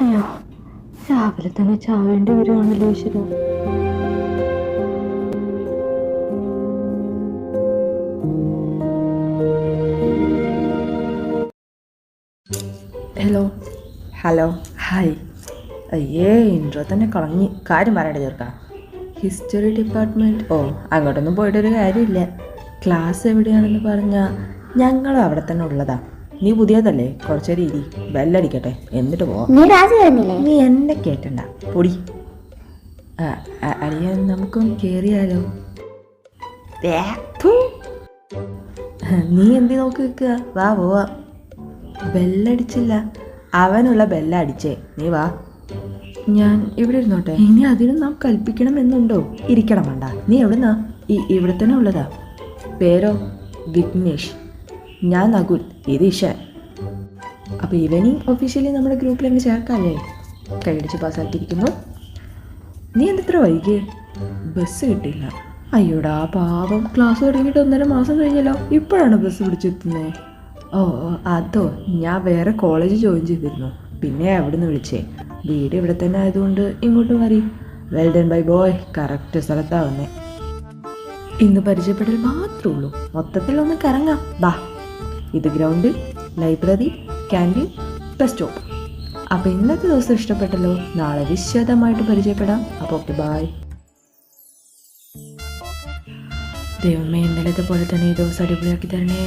അയ്യോ, രാവിലെ തന്നെ ചാവേണ്ടി വരുവാണല്ലോ ഈശ്വര. ഹലോ. Hello, hi. അയ്യേ, ഇൻട്രോ തന്നെ കളഞ്ഞ്. കാര്യം പറയട്ടെ ചേർക്കാം. History department. ഓ, അങ്ങോട്ടൊന്നും പോയിട്ടൊരു കാര്യമില്ല. ക്ലാസ് എവിടെയാണെന്ന് പറഞ്ഞാൽ ഞങ്ങളും അവിടെ തന്നെ ഉള്ളതാ. നീ പുതിയതല്ലേ, കുറച്ചൊരു ഇരി, ബെല്ലടിക്കട്ടെ എന്നിട്ട് പോവാം. നീ എന്നെ കേട്ടണ്ട, പൊടി. അളിയാൻ നമുക്കും കയറിയാലോ? നീ എന്തി നോക്കി നിൽക്കുക? വാ പോവാ. ബെല്ലടിച്ചില്ല, അവനുള്ള ബെല്ലടിച്ചേ. നീ വാ. ഞാൻ ഇവിടെ ഇരുന്നോട്ടെ? ഇനി അതിനും നാം കൽപ്പിക്കണമെന്നുണ്ടോ? ഇരിക്കണം വേണ്ട. നീ എവിടുന്നാ? ഇവിടെ തന്നെ ഉള്ളതാ. പേരോ? വിഘ്നേഷ്. ഞാൻ നകുൽ, ഇത് ഇഷാൻ. അപ്പോൾ ഇവനി ഒഫീഷ്യലി നമ്മുടെ ഗ്രൂപ്പിൽ അങ്ങ് ചേർക്കാല്ലേ? കൈയടിച്ച് പാസ്സാക്കിയിരിക്കുന്നു. നീ എന്തെത്ര വൈകിയേ? ബസ് കിട്ടിയില്ല. അയ്യോടാ പാവം, ക്ലാസ് തുടങ്ങിയിട്ട് 1.5 മാസം കഴിഞ്ഞല്ലോ, ഇപ്പോഴാണ് ബസ് പിടിച്ചെത്തുന്നത്. ഓ അതോ, ഞാൻ വേറെ കോളേജ് ജോയിൻ ചെയ്തിരുന്നു, പിന്നെ അവിടെ നിന്ന് വിളിച്ചേ. വീട് ഇവിടെ തന്നെ ആയതുകൊണ്ട് ഇങ്ങോട്ട് മാറി. Well done by boy, correct സ്ഥലത്താണ് വന്നേ. ഇന്ന് പരിചയപ്പെടൽ മാത്രമേ ഉള്ളൂ, മൊത്തത്തിൽ ഒന്ന് കറങ്ങാം. ബാ. ഇത് ground, library, canteen, bus stop. അപ്പോൾ ഇന്നത്തെ ദിവസം ഇഷ്ടപ്പെട്ടല്ലോ. നാളെ വിശദമായിട്ട് പരിചയപ്പെടാം. അപ്പോൾ ഓക്കെ, ബായ്. ദൈവമേ, ഇന്നലത്തെ പോലെ തന്നെ ഈ ദിവസം അടിപൊളിയാക്കി തരണേ.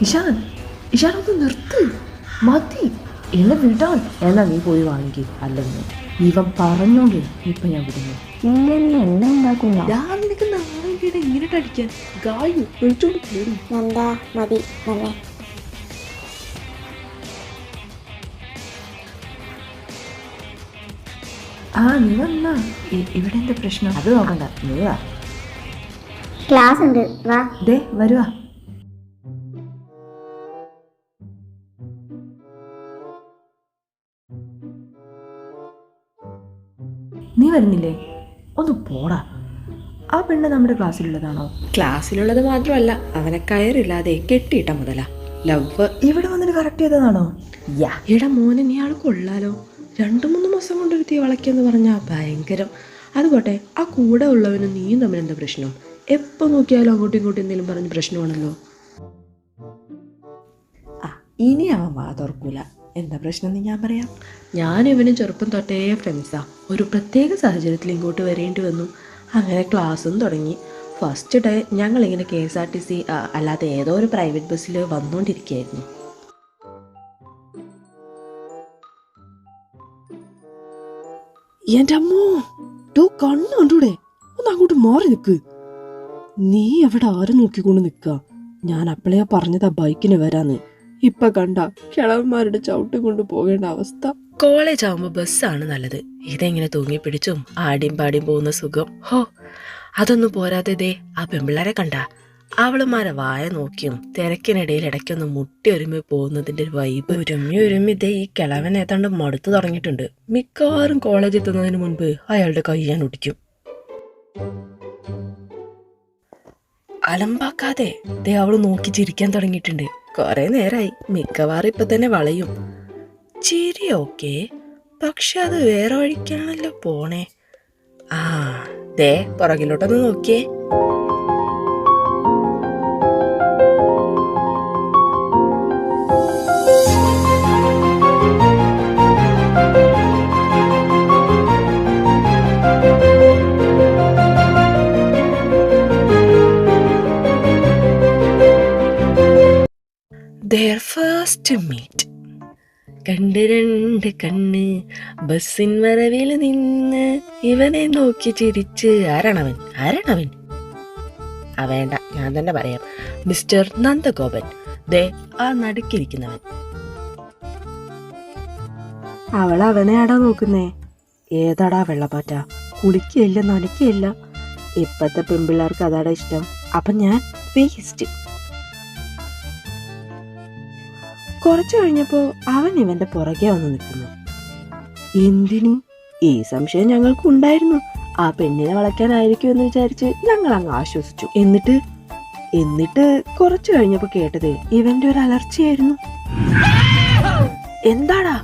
ഇഷാൻ, ഇഷാൻ ഒന്ന് നിർത്ത്, മതി. എന്നെ വിടാൻ. എന്നാ നീ പോയി വാങ്ങിക്കും, അല്ലെങ്കിൽ ഇവൻ പറഞ്ഞോണ്ട് ഇപ്പൊ ഞാൻ വിടുന്നു. എണ്ണ ഉണ്ടാക്കുന്ന രാവിലേക്ക് നാളെ ഇങ്ങനെ അടിക്കാൻ ഗായു വിളിച്ചോണ്ട് കയറി. എന്താ മതി തന്നെ. നീ വന്നാ. ഇവിടെ എന്താ പ്രശ്നം? അത് നോക്കണ്ട, നീ വാ. ക്ലാസ് ഉണ്ട്, വാ. ദേ വരുവാ. നീ വരുന്നില്ലേ? ഒന്ന് പോടാ. ആ പെണ്ണ് നമ്മുടെ ക്ലാസ്സിലുള്ളതാണോ? ക്ലാസ്സിലുള്ളത് മാത്രമല്ല, അവനെ കയറില്ലാതെ കെട്ടിയിട്ട മുതലാ ലവ്. ഇവിടെ വന്നിട്ട് കറക്റ്റ് ചെയ്തതാണോ? എടാ മോനെ, നീ ആൾ കൊള്ളാലോ. 2-3 മാസം കൊണ്ടെടുത്തി വളയ്ക്കെന്ന് പറഞ്ഞാൽ ഭയങ്കരം. അതുപോട്ടെ, ആ കൂടെ ഉള്ളവനും നീയും തമ്മിൽ എന്താ പ്രശ്നം? എപ്പോൾ നോക്കിയാലും അങ്ങോട്ടും ഇങ്ങോട്ടും എന്തെങ്കിലും പറഞ്ഞ് പ്രശ്നമാണല്ലോ. ഇനി അവൻ വാ തുറക്കൂല. എന്താ പ്രശ്നം എന്ന് ഞാൻ പറയാം. ഞാനും ഇവനും ചെറുപ്പം തൊട്ടേ ഫ്രണ്ട്സാ. ഒരു പ്രത്യേക സാഹചര്യത്തിൽ ഇങ്ങോട്ട് വരേണ്ടി വന്നു. അങ്ങനെ ക്ലാസ്സും തുടങ്ങി. ഫസ്റ്റ് ഡേ ഞങ്ങളിങ്ങനെ KSRTC അല്ലാതെ ഏതോ ഒരു പ്രൈവറ്റ് ബസ്സിൽ വന്നുകൊണ്ടിരിക്കുകയായിരുന്നു. എൻ്റെ അമ്മോ, കണ്ണ് കണ്ടൂടെ? ഒന്ന് അങ്ങോട്ട് മാറി നിൽക്ക്. നീ എവിടെ ആരും നോക്കിക്കൊണ്ട് നിൽക്കുക? ഞാൻ അപ്പളേ പറഞ്ഞതാ ബൈക്കിന് വരാന്ന്. ഇപ്പൊ കണ്ട കിളവന്മാരുടെ ചവിട്ട് കൊണ്ട് പോകേണ്ട അവസ്ഥ. കോളേജ് ആവുമ്പോൾ ബസ്സാണ് നല്ലത്. ഇതെങ്ങനെ തൂങ്ങിപ്പിടിച്ചും ആടിയും പാടിയും പോകുന്ന സുഖം. ഹോ, അതൊന്നും പോരാതെ ദേ ആ പെമ്പിള്ളേരെ കണ്ട. അവളുമാരെ വായ നോക്കിയും തിരക്കിനിടയിൽ ഇടയ്ക്കൊന്ന് മുട്ടി ഒരുമി പോകുന്നതിന്റെ ഒരു വൈബ്. ഒരുമി ദേ ഈ കിളവൻ ഏതാണ്ട് മടുത്തു തുടങ്ങിയിട്ടുണ്ട്. മിക്കവാറും കോളേജ് എത്തുന്നതിന് മുൻപ് അയാളുടെ കൈ ഞാൻ ഒടിക്കും. അലമ്പാക്കാതെ ദേ അവള് നോക്കി ചിരിക്കാൻ തുടങ്ങിയിട്ടുണ്ട്. കുറെ നേരമായി. മിക്കവാറും ഇപ്പൊ തന്നെ വളയും. ചിരി ഓക്കെ, പക്ഷെ അത് വേറെ വഴിക്കാണല്ലോ പോണേ. ദേ പുറകിലോട്ടൊന്ന് നോക്കിയേ. Their first meet. കണ്ട് 2 കണ്ണ് ബസ്സിൻ വരവിൽ നിന്ന് ഇവനെ നോക്കി ചിരിച്ച്. ആരാണവൻ? വേണ്ട, ഞാൻ തന്നെ പറയാം. മിസ്റ്റർ നന്ദഗോപൻ. ദേ ആ നടുക്കിരിക്കുന്നവൻ. അവളവനെയാടാ നോക്കുന്നേ. ഏതാടാ വെള്ളപ്പാറ്റ? കുളിക്കുകയില്ല, നനയ്ക്കുകയില്ല. ഇപ്പത്തെ പെൺപിള്ളേർക്ക് അതാടാ ഇഷ്ടം. അപ്പം ഞാൻ വേസ്റ്റ്. കുറച്ചു കഴിഞ്ഞപ്പോൾ അവൻ ഇവന്റെ പുറകെ വന്ന് നിൽക്കുന്നു. എന്തിനു? ഈ സംശയം ഞങ്ങൾക്ക് ഉണ്ടായിരുന്നു. ആ പെണ്ണിനെ വളയ്ക്കാനായിരിക്കും എന്ന് വിചാരിച്ച് ഞങ്ങൾ അങ്ങ് ആശ്വസിച്ചു. എന്നിട്ട് കുറച്ചു കഴിഞ്ഞപ്പോൾ കേട്ടത് ഇവന്റെ ഒരു അലർച്ചയായിരുന്നു. എന്താടാ?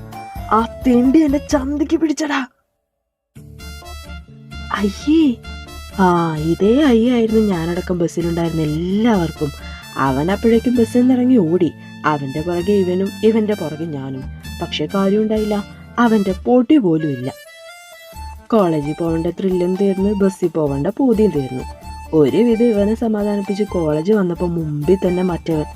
ആ തെണ്ടി എന്റെ ചന്തിക്ക് പിടിച്ചടാ. അയ്യേ! ഇതേ അയ്യായിരുന്നു ഞാനടക്കം ബസ്സിലുണ്ടായിരുന്ന എല്ലാവർക്കും. അവൻ അപ്പോഴേക്കും ബസ്സിൽ നിന്നിറങ്ങി ഓടി. അവന്റെ പുറകെ ഇവനും, ഇവന്റെ പുറകെ ഞാനും. പക്ഷെ കാര്യമുണ്ടായില്ല. അവന്റെ പൊടി പോലും ഇല്ല. കോളേജിൽ പോവേണ്ട ത്രില്ലും തീർന്ന്, ബസ്സിൽ പോവേണ്ട പൂതിയും തീർന്നു. ഒരുവിധം ഇവനെ സമാധാനിപ്പിച്ച് കോളേജ് വന്നപ്പോൾ മുമ്പിൽ തന്നെ മറ്റവൻ.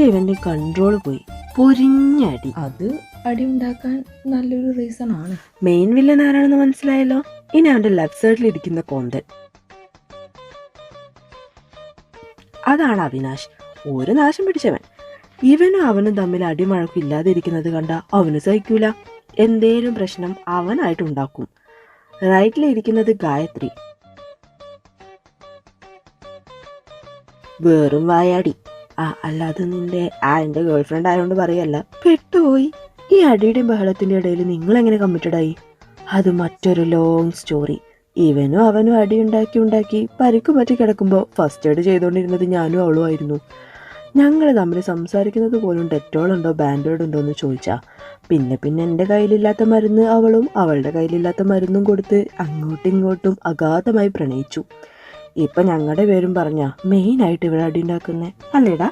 ഇവന്റെ കൺട്രോൾ പോയി. പൊരിഞ്ഞടി. അത് അടി ഉണ്ടാക്കാൻ നല്ലൊരു റീസൺ ആണ്. മെയിൻ വില്ലൻ ആരാണെന്ന് മനസ്സിലായല്ലോ. ഇനി അവന്റെ ലെഫ്റ്റ് സൈഡിൽ ഇരിക്കുന്ന കോന്തൻ, അതാണ് അവിനാശ്. ഒരു നാശം പിടിച്ചവൻ. ഇവനും അവനും തമ്മിൽ അടിമഴക്കും ഇല്ലാതിരിക്കുന്നത് കണ്ട അവന് സഹിക്കൂല. എന്തേലും പ്രശ്നം അവനായിട്ട് ഉണ്ടാക്കും. റൈറ്റിലിരിക്കുന്നത് ഗായത്രി, വെറും വായാടി. അല്ലാതെ എന്റെ ഗേൾഫ്രണ്ട് ആയതുകൊണ്ട് പറയല്ല, പെട്ടുപോയി. ഈ അടിയുടെയും ബഹളത്തിന്റെ ഇടയിൽ നിങ്ങൾ എങ്ങനെ കമ്മിറ്റഡായി? അത് മറ്റൊരു ലോങ് സ്റ്റോറി. ഇവനും അവനും അടി ഉണ്ടാക്കി പരിക്കു പറ്റി കിടക്കുമ്പോൾ ഫസ്റ്റ് എയ്ഡ് ചെയ്തുകൊണ്ടിരുന്നത് ഞാനും അവളും ആയിരുന്നു. ഞങ്ങൾ തമ്മിൽ സംസാരിക്കുന്നത് പോലും ഡെറ്റോൾ ഉണ്ടോ ബാൻഡേഡ് ഉണ്ടോ എന്ന് ചോദിച്ചാ. പിന്നെ എൻ്റെ കയ്യിലില്ലാത്ത മരുന്ന് അവളും അവളുടെ കയ്യിലില്ലാത്ത മരുന്നും കൊടുത്ത് അങ്ങോട്ടും ഇങ്ങോട്ടും അഗാധമായി പ്രണയിച്ചു. ഇപ്പൊ ഞങ്ങളുടെ പേരും പറഞ്ഞ മെയിനായിട്ട് ഇവിടെ അടി ഉണ്ടാക്കുന്നേ അല്ലേടാ?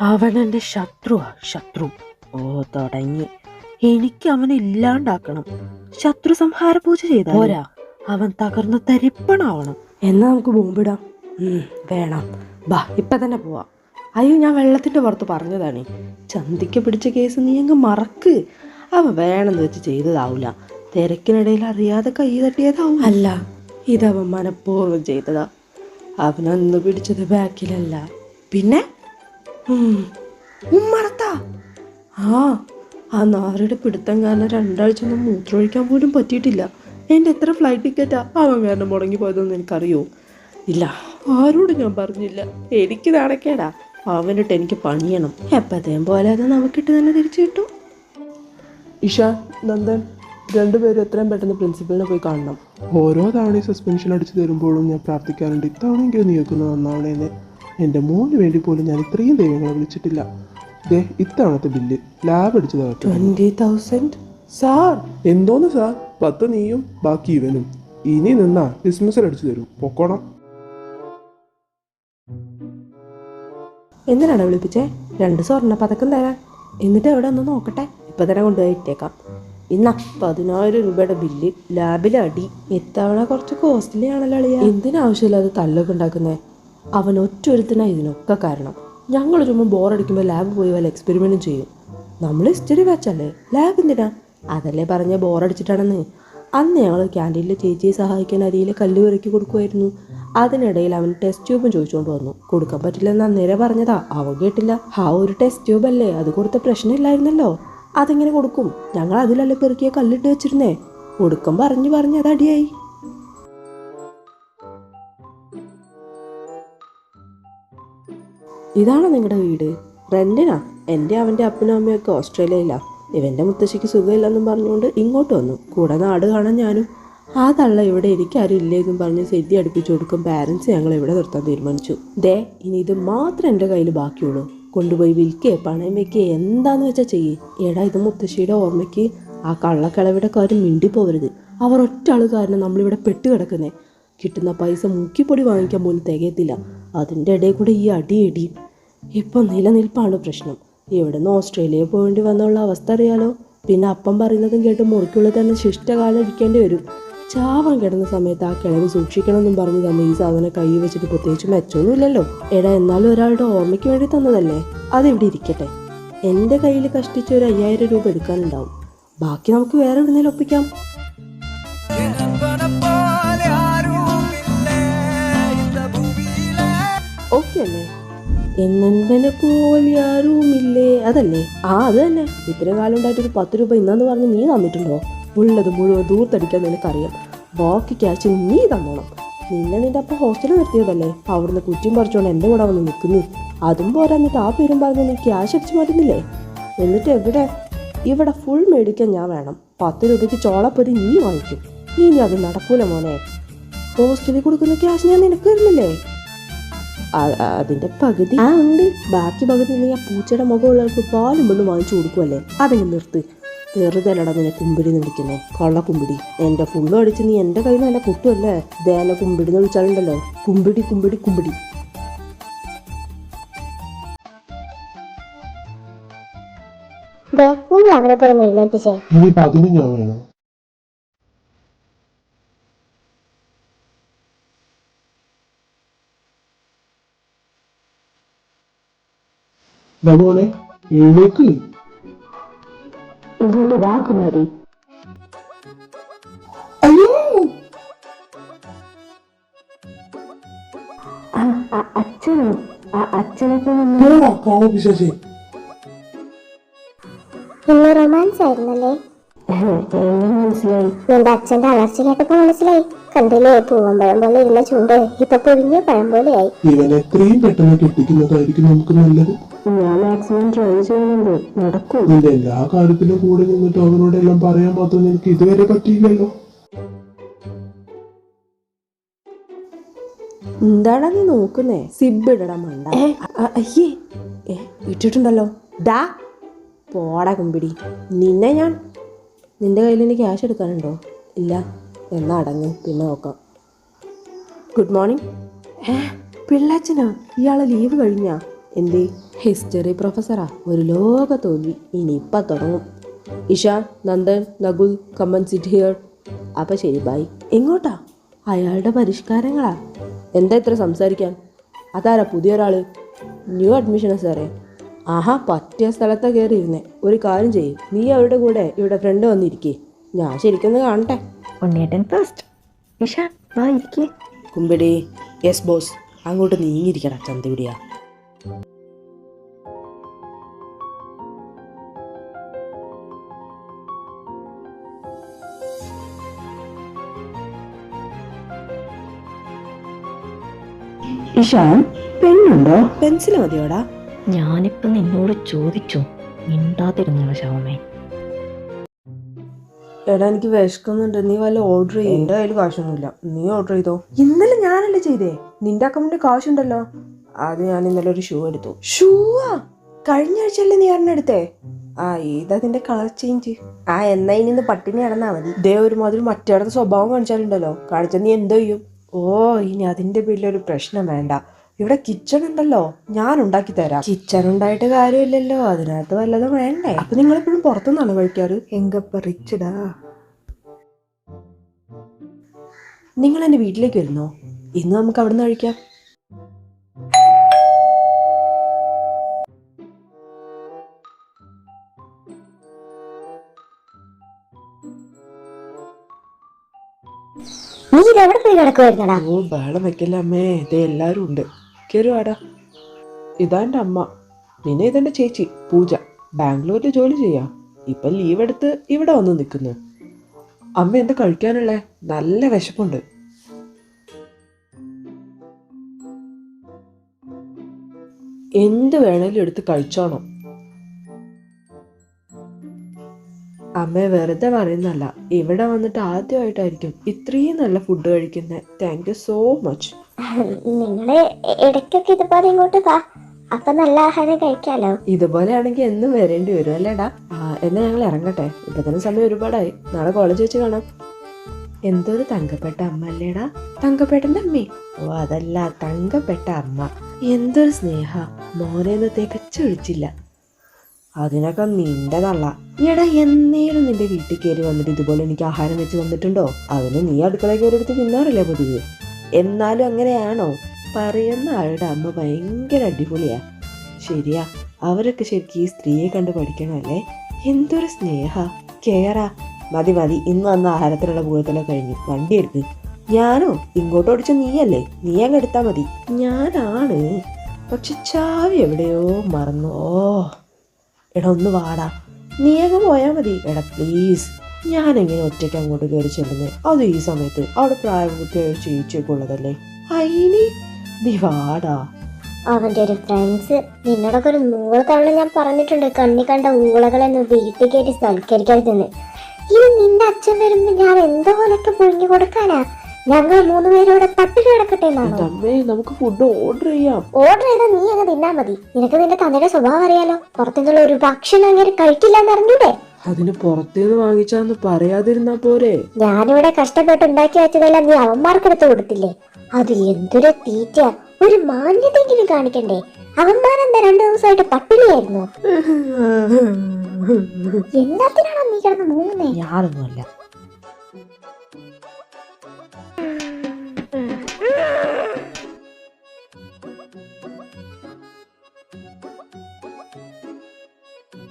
അവൻ എൻ്റെ ശത്രു. തുടങ്ങി. എനിക്ക് അവനെ ഇല്ലാണ്ടാക്കണം. ശത്രു സംഹാര പൂജ ചെയ്താ പോരാ, അവൻ തകർന്ന് തരിപ്പണാവണം. എന്നാ നമുക്ക് ബോംബിടാം. വേണം, ബാ ഇപ്പൊ തന്നെ പോവാം. അയ്യോ, ഞാൻ വെള്ളത്തിന്റെ പുറത്ത് പറഞ്ഞതാണ്. ചന്തിക്ക് പിടിച്ച കേസ് നീ അങ്ങ് മറക്ക്. അവൻ വേണമെന്ന് വെച്ച് ചെയ്തതാവൂല. തിരക്കിനിടയിൽ അറിയാതെ കൈ തട്ടിയതാവും. അല്ല, ഇതവൻ മനഃപൂർവ്വം ചെയ്തതാ. അവനന്ന് പിടിച്ചത് ബാക്കിലല്ല, പിന്നെ ഉമ്മറത്താ. ആ നാരുടെ പിടുത്തം കാരണം 2 ആഴ്ച ഒന്നും മൂത്രമൊഴിക്കാൻ പോലും പറ്റിയിട്ടില്ല. എൻ്റെ എത്ര ഫ്ലൈറ്റ് ടിക്കറ്റാ അവൻ കാരണം മുടങ്ങി പോയതെന്ന് എനിക്കറിയോ? ഇല്ല, ആരോടും ഞാൻ പറഞ്ഞില്ല. എനിക്ക് നാണക്കേടാ. അവനിട്ട് എനിക്ക് പണിയണം. എപ്പോഴത്തേം പോലെ അത് നമുക്കിട്ട് തന്നെ തിരിച്ചു കിട്ടും. ഇഷാൻ, നന്ദൻ, രണ്ടുപേരും എത്രയും പെട്ടെന്ന് പ്രിൻസിപ്പലിനെ പോയി കാണണം. ഓരോ തവണയും സസ്പെൻഷൻ അടിച്ചു തരുമ്പോഴും ഞാൻ പ്രാർത്ഥിക്കാറുണ്ട്, ഇത്തവണയെങ്കിലും നീക്കുന്നത് നന്നാവണേന്ന്. എൻ്റെ മോന് വേണ്ടി പോലും ഞാൻ ഇത്രയും ദൈവങ്ങളെ വിളിച്ചിട്ടില്ല. ഇത്തവണത്തെ ബില്ല് ലാബ് അടിച്ചു തരട്ടെ. 20,000 സാർ. എന്തോന്ന് സാർ? 10 നീയും ബാക്കി ഇവനും. ഇനി നിന്നാ ഡിസ്മിസൽ അടിച്ചു തരും. പൊക്കോണം. എന്തിനാണ് വിളിപ്പിച്ചേ? 2 സ്വർണ്ണ പതക്കം തരാൻ. എന്നിട്ട് എവിടെ ഒന്ന് നോക്കട്ടെ. ഇപ്പൊ തന്നെ കൊണ്ടുപോയി ഇട്ടേക്കാം. ഇന്നാ 10,000 രൂപയുടെ ബില്ല്, ലാബിലെ അടി. ഇത്തവണ കുറച്ച് കോസ്റ്റ്ലി ആണല്ലോ അളിയാ. എന്തിനാവശ്യമില്ലാതെ തല്ലൊക്കെ ഉണ്ടാക്കുന്നേ? അവൻ ഒറ്റൊരുത്തനാ ഇതിനൊക്കെ കാരണം. ഞങ്ങൾ ചുമ്മാ ബോറടിക്കുമ്പോൾ ലാബ് പോയി വല്ല എക്സ്പെരിമെൻറ്റും ചെയ്യും. നമ്മൾ ഹിസ്റ്ററി ബാച്ചല്ലേ, ലാബ് എന്തിനാ? അതല്ലേ പറഞ്ഞ ബോറടിച്ചിട്ടാണെന്ന്. അന്ന് ഞങ്ങൾ ക്യാൻറ്റീനിൽ ചേച്ചിയെ സഹായിക്കാൻ അരിയിൽ കല്ല് പെറുക്കി കൊടുക്കുമായിരുന്നു. അതിനിടയിൽ അവൻ ടെസ്റ്റ് ട്യൂബും ചോദിച്ചുകൊണ്ട് വന്നു. കൊടുക്കാൻ പറ്റില്ലെന്ന് അന്നേരം പറഞ്ഞതാ. അവൻ കേട്ടില്ല. ഒരു ടെസ്റ്റ് ട്യൂബ് അല്ലേ, അത് കൊടുത്ത പ്രശ്നമില്ലായിരുന്നല്ലോ. അതെങ്ങനെ കൊടുക്കും? ഞങ്ങൾ അതിലല്ലേ പെറുക്കിയ കല്ലിട്ട് വെച്ചിരുന്നേ. കൊടുക്കം പറഞ്ഞ് അത് അടിയായി. ഇതാണോ നിങ്ങളുടെ വീട്? റെന്റിനാ? എൻ്റെ അവൻ്റെ അപ്പനും അമ്മയൊക്കെ ഓസ്ട്രേലിയയിലാണ്. ഇവൻ്റെ മുത്തശ്ശിക്ക് സുഖമില്ലെന്നും പറഞ്ഞുകൊണ്ട് ഇങ്ങോട്ട് വന്നു. കൂടെ നാട് കാണാൻ ഞാനും. ആ തള്ള ഇവിടെ എനിക്കാരും ഇല്ലേന്നും പറഞ്ഞ് സെറ്റി അടുപ്പിച്ചു കൊടുക്കും. പാരൻസ് ഞങ്ങൾ ഇവിടെ നിർത്താൻ തീരുമാനിച്ചു. ഇനി ഇത് മാത്രം എൻ്റെ കയ്യിൽ ബാക്കിയുള്ളൂ. കൊണ്ടുപോയി വിൽക്കേ പണയം വെക്കേ എന്താന്ന് വെച്ചാൽ ചെയ്യേ. ഇത് മുത്തശ്ശിയുടെ ഓർമ്മയ്ക്ക് ആ കള്ളക്കിളവിടെ കാര്യം മിണ്ടിപ്പോവരുത്. അവർ ഒറ്റ ആൾ കാരണം നമ്മളിവിടെ പെട്ട് കിടക്കുന്നേ. കിട്ടുന്ന പൈസ മുക്കിപ്പൊടി വാങ്ങിക്കാൻ പോലും തികയത്തില്ല. അതിൻ്റെ ഇടയിൽ കൂടെ ഈ അടിയിടി. ഇപ്പം നിലനിൽപ്പാണ് പ്രശ്നം. ഇവിടെ നിന്ന് ഓസ്ട്രേലിയയിൽ പോകേണ്ടി വന്നുള്ള അവസ്ഥ അറിയാലോ. പിന്നെ അപ്പം പറയുന്നതും കേട്ട് മുറിക്കുള്ളിൽ തന്നെ ശിഷ്ടകാലം ഇരിക്കേണ്ടി വരും. ചാവാൻ കിടന്ന സമയത്ത് ആ കിളവ് സൂക്ഷിക്കണമെന്നും പറഞ്ഞ് തന്നെ ഈ സാധനം കൈ വെച്ചിട്ട് പ്രത്യേകിച്ച് മെച്ചമൊന്നുമില്ലല്ലോ. എന്നാലും ഒരാളുടെ ഓർമ്മയ്ക്ക് വേണ്ടി തന്നതല്ലേ, അതിവിടെ ഇരിക്കട്ടെ. എൻ്റെ കയ്യിൽ കഷ്ടിച്ച് ഒരു 5,000 രൂപ എടുക്കാനുണ്ടാവും. ബാക്കി നമുക്ക് വേറെ എവിടുന്നേലും ഒപ്പിക്കാം. ഓക്കെ അല്ലേ? എന്നെ പോലെ ആരുമില്ലേ, അതല്ലേ? അത് തന്നെ. ഇത്രയും കാലം ഉണ്ടായിട്ടൊരു 10 രൂപ ഇന്നെന്ന് പറഞ്ഞ് നീ തന്നിട്ടുണ്ടോ? ഉള്ളത് മുഴുവൻ ദൂർത്തടിക്കാൻ നിനക്കറിയാം. ബാക്കി ക്യാഷ് നീ തന്നോണം. നിന്റെ അപ്പം ഹോസ്റ്റലിൽ നിർത്തിയതല്ലേ, അവിടുന്ന് കുറ്റിയും പറിച്ചോണ്ട് എൻ്റെ കൂടെ വന്ന് നിൽക്കുന്നു. അതും പോരാന്നിട്ട് ആ പേരും പറഞ്ഞ് നീ ക്യാഷ് അടിച്ചു മാറ്റുന്നില്ലേ? എന്നിട്ട് ഇവിടെ ഫുൾ മേടിക്കാൻ ഞാൻ വേണം. 10 രൂപയ്ക്ക് ചോളപ്പൊരി നീ വാങ്ങിക്കും. ഇനി അത് നടക്കൂല മോനെ. ഹോസ്റ്റലിൽ കൊടുക്കുന്ന ക്യാഷ് ഞാൻ നിനക്ക് തരുന്നില്ലേ? അതിന്റെ പകുതി ഉണ്ട്, ബാക്കി പകുതി നീ ആ പൂച്ചയുടെ മുഖമുള്ളവർക്ക് പാലും പെണ്ണും വാങ്ങിച്ചു കൊടുക്കുമല്ലേ, അതങ്ങ് നിർത്ത്. വെറുതെ അല്ലടാ നിന്നെ കുമ്പിടി വിളിക്കുന്നേ, കള്ള കുമ്പിടി. എന്റെ ഫുള്ളും അടിച്ച് നീ എന്റെ കയ്യിൽ നിന്ന് നല്ല കുട്ടുമല്ലേ. ദേന കുമ്പിടി എന്ന് വിളിച്ചാലുണ്ടല്ലോ, കുമ്പിടി കുമ്പിടി കുമ്പിടി. ഇനിയിപ്പോ അതിന് ഞാൻ വേണം. മോനെ എഴുന്നേക്ക്. അച്ഛനോ? അച്ഛനൊക്കെ വിശേഷം ഇന്ന് റൊമാൻസ് ആയിരുന്നല്ലേ? മനസ്സിലായി? നിന്റെ അച്ഛന്റെ അലർച്ച കേട്ടപ്പോ മനസ്സിലായി. കണ്ടില്ലേ, പൂവമ്പഴം പോലെ ഇരുന്ന ചുണ്ട് ഇപ്പൊ പൊഴിഞ്ഞ പഴം പോലെയായി. ഇവൻ എത്രയും പെട്ടെന്ന് കെട്ടിക്കുന്നതായിരിക്കും നമുക്ക് നല്ലത്. ഞാൻ മാക്സിമം ട്രൈ ചെയ്യുന്നുണ്ട്, നടക്കും. നിന്റെ എല്ലാ കാര്യത്തിലും കൂടെ നിന്നിട്ട് അവനോട് എല്ലാം പറയാൻ മാത്രം നിനക്ക് ഇതുവരെ പറ്റിയില്ലല്ലോ. എന്താടാ നീ നോക്കുന്നേ? സിബ് ഇടടാ മണ്ട. അയ്യേ ഇട്ടിട്ടുണ്ടല്ലോ. ഡാ പോടാ കുമ്പിടി. നിന്റെ കയ്യിൽ എനിക്ക് ക്യാഷ് എടുക്കാനുണ്ടോ? ഇല്ല, എന്നാ അടങ്ങ്, പിന്നെ നോക്കാം. Good morning. പിള്ളാച്ചനാ? ഇയാളെ ലീവ് കഴിഞ്ഞാ? എന്തേ? ഹിസ്റ്ററി പ്രൊഫസറാ, ഒരു ലോക തോൽവി. ഇനിയിപ്പം തുടങ്ങും. ഇഷാൻ, നന്ദൻ, നകുൽ, കമൻ സിറ്റ് ഹിയർ. അപ്പം ശരി, ബൈ. എങ്ങോട്ടാ? അയാളുടെ പരിഷ്കാരങ്ങളാ. എന്താ ഇത്ര സംസാരിക്കാൻ? അതാരാ പുതിയൊരാള്? ന്യൂ അഡ്മിഷനാ സാറേ. ആഹാ, പറ്റിയ സ്ഥലത്താ കയറിയിരുന്നേ. ഒരു കാര്യം ചെയ്യും, നീ അവരുടെ കൂടെ ഇവിടെ ഫ്രണ്ട് വന്നിരിക്കേ, ഞാൻ ശരിക്കൊന്ന് കാണട്ടെ. ഉണ്ണിയേട്ടൻ ഫസ്റ്റ്. ഇഷാൻ വാ ഇരിക്കേ. കുമ്പിടി. Yes boss. അങ്ങോട്ട് നീങ്ങിയിരിക്കടാ ചന്തിപിടിയാ. ഇഷാൻ പെണ്ണുണ്ടോ? പെൻസിൽ മതിയോടാ? ഞാനിപ്പോ നിന്നോട് ചോദിച്ചു, മിണ്ടാതിരുന്നുള്ള ശവമേ. എടാ എനിക്ക് വിശക്കുന്നുണ്ട്, നീ വല്ല ഓർഡർ ചെയ്യും. എൻ്റെ കയ്യിൽ കാശൊന്നുമില്ല, നീ ഓർഡർ ചെയ്തോ. ഇന്നലെ ഞാനല്ലേ ചെയ്തേ? നിന്റെ അക്കൗണ്ടിൽ കാശുണ്ടല്ലോ. അത് ഞാൻ ഇന്നലെ ഒരു ഷൂ എടുത്തു. ഷൂവാ? കഴിഞ്ഞ ആഴ്ചയല്ലേ നീ എടുത്തേ? ഇതാ നിന്റെ കളർ ചേഞ്ച്. എന്നാ ഇനി ഇന്ന് പട്ടിണി കിടന്നാ മതി. ഇതേ ഒരുമാതിരി മറ്റേടത്തെ സ്വഭാവം കാണിച്ചാലുണ്ടല്ലോ, കാണിച്ചാൽ നീ എന്തോ ചെയ്യും? ഇനി അതിന്റെ പേരിലൊരു പ്രശ്നം വേണ്ട. ഇവിടെ കിച്ചൺ ഉണ്ടല്ലോ, ഞാൻ ഉണ്ടാക്കി തരാം. കിച്ചൺ ഉണ്ടായിട്ട് കാര്യമില്ലല്ലോ, അതിനകത്ത് വല്ലതും വേണ്ടേ? അപ്പൊ നിങ്ങൾ എപ്പോഴും പുറത്തുനിന്നാണ് കഴിക്കാറ്? എങ്കപ്പ റിച്ചടാ. നിങ്ങൾ എന്റെ വീട്ടിലേക്ക് വരുന്നോ? ഇന്ന് നമുക്ക് അവിടെ നിന്ന് കഴിക്കാം. നീ ഇതെവിടെ പോയി കിടക്കുവായിരുന്നടാ? ബഹളം വെക്കല്ലേ അമ്മേ, ഇതേ എല്ലാരും ഉണ്ട്. കേറുവാടാ. ഇതാ എൻ്റെ അമ്മ, പിന്നെ ഇതെന്റെ ചേച്ചി പൂജ, ബാംഗ്ലൂരിൽ ജോലി ചെയ്യാം. ഇപ്പൊ ലീവ് എടുത്ത് ഇവിടെ വന്ന് നിൽക്കുന്നു. അമ്മ എന്താ കഴിക്കാനുള്ളേ? നല്ല വിശപ്പുണ്ട്. എന്ത് വേണേലും എടുത്ത് കഴിച്ചോണം. അമ്മ വെറുതെ പറയുന്നല്ല, ഇവിടെ വന്നിട്ട് ആദ്യമായിട്ടായിരിക്കും ഇത്രയും നല്ല ഫുഡ് കഴിക്കുന്നത്. Thank you so much. നിങ്ങള് ഇടയ്ക്കൊക്കെ ഇതുപോലെ ഇങ്ങോട്ട് വാ, അപ്പൊ നല്ല ആഹാരം കഴിക്കാലോ. ഇതുപോലെയാണെങ്കിൽ എന്നും വരേണ്ടി വരും അല്ലേടാ? എന്നാ ഞങ്ങൾ ഇറങ്ങട്ടെ, ഇപ്പൊ തന്നെ സമയം ഒരുപാടായി. നാളെ കോളേജ് വെച്ച് കാണാം. എന്തൊരു തങ്കപ്പെട്ട അമ്മ അല്ലേടാ? തങ്കപ്പെട്ടന്റെ അമ്മേ? അതല്ല, തങ്കപ്പെട്ട അമ്മ. എന്തൊരു സ്നേഹ. മോനെന്ന് തികച്ചൊഴിച്ചില്ല. അതിനൊക്കെ നിന്റെ തള്ള. എടാ, എന്നേലും നിന്റെ വീട്ടിൽ കയറി വന്നിട്ട് ഇതുപോലെ എനിക്ക് ആഹാരം വെച്ച് തന്നിട്ടുണ്ടോ? അതിന് നീ അടുക്കളയിൽ കയറി എടുത്ത് തിന്നാറില്ല പതിവ്. എന്നാലും അങ്ങനെയാണോ? പറയുന്ന ആളുടെ അമ്മ ഭയങ്കര അടിപൊളിയാ. ശരിയാ, അവരൊക്കെ ശരിക്കും ഈ സ്ത്രീയെ കണ്ട് പഠിക്കണമല്ലേ? എന്തൊരു സ്നേഹ. കേറാ. മതി, ഇന്ന് വന്ന ആഹാരത്തിനുള്ള പൂരത്തിലോ കഴിഞ്ഞു. വണ്ടി എടുക്ക്. ഞാനോ? ഇങ്ങോട്ട് ഓടിച്ച നീയല്ലേ, നീ അങ്ങ് എടുത്താ മതി. ഞാനാണ്, പക്ഷെ ചാവി എവിടെയോ മറന്നു. എടാ ഒന്ന് വാടാ, നീ അങ്ങ് പോയാ മതി. എടാ പ്ലീസ്. ഞാനെങ്ങനെ ഒറ്റയ്ക്ക് അങ്ങോട്ട് കയറി ചെല്ലുന്നത്? അത് ഈ സമയത്ത് അവിടെ പ്രായപൂർത്തിയായ ഒരു ചേച്ചിയൊക്കെ ഉള്ളതല്ലേ. അയിനി നീ വാടാ. അവന്റെ ഒരു ഫ്രണ്ട്സ് നിന്നോടൊക്കെ ഒരു 100 തവണ ഞാൻ പറഞ്ഞിട്ടുണ്ട് കണ്ണി കണ്ട ഊളകളെന്ന് വീട്ടിൽ കയറ്റി സൽക്കരിക്കരുതെന്ന്. ഇനി നിന്റെ അച്ഛൻ വരുമ്പോ ഞാൻ എന്തോലൊക്കെ പുഴുങ്ങി കൊടുക്കാനാ? ഞങ്ങൾ 3 പേരോടെ പട്ടിണി കിടക്കട്ടെ എന്നാണോ? അമ്മേ, നമുക്ക് ഫുഡ് ഓർഡർ ചെയ്യാം. ഓർഡർ ചെയ്താൽ നീ അങ്ങ് തിന്നാ മതി. നിനക്ക് നിന്റെ തന്നയുടെ സ്വഭാവം അറിയാലോ. പുറത്തുനിന്നുള്ള ഒരു ഭക്ഷണം അങ്ങനെ കഴിക്കില്ല എന്ന് അറിഞ്ഞൂടെ? അതിന് പുറത്തുനിന്ന് വാങ്ങിച്ചാന്ന് പറയാതിരുന്നാ പോരെ? ഞാനിവിടെ കഷ്ടപ്പെട്ട് ഉണ്ടാക്കി വെച്ചതെല്ലാം നീ അവന്മാർക്കെടുത്ത് കൊടുത്തില്ലേ? അത് എന്തൊരു തീറ്റ! ഒരു മാന്യതെങ്കിലും കാണിക്കണ്ടേ? അവന്മാരെന്താ 2 ദിവസമായിട്ട് പട്ടിണിയായിരുന്നു? എന്നാത്തിനാണോ നീ കിടന്ന് മൂന്നേ? ഞാനൊന്നുമല്ല.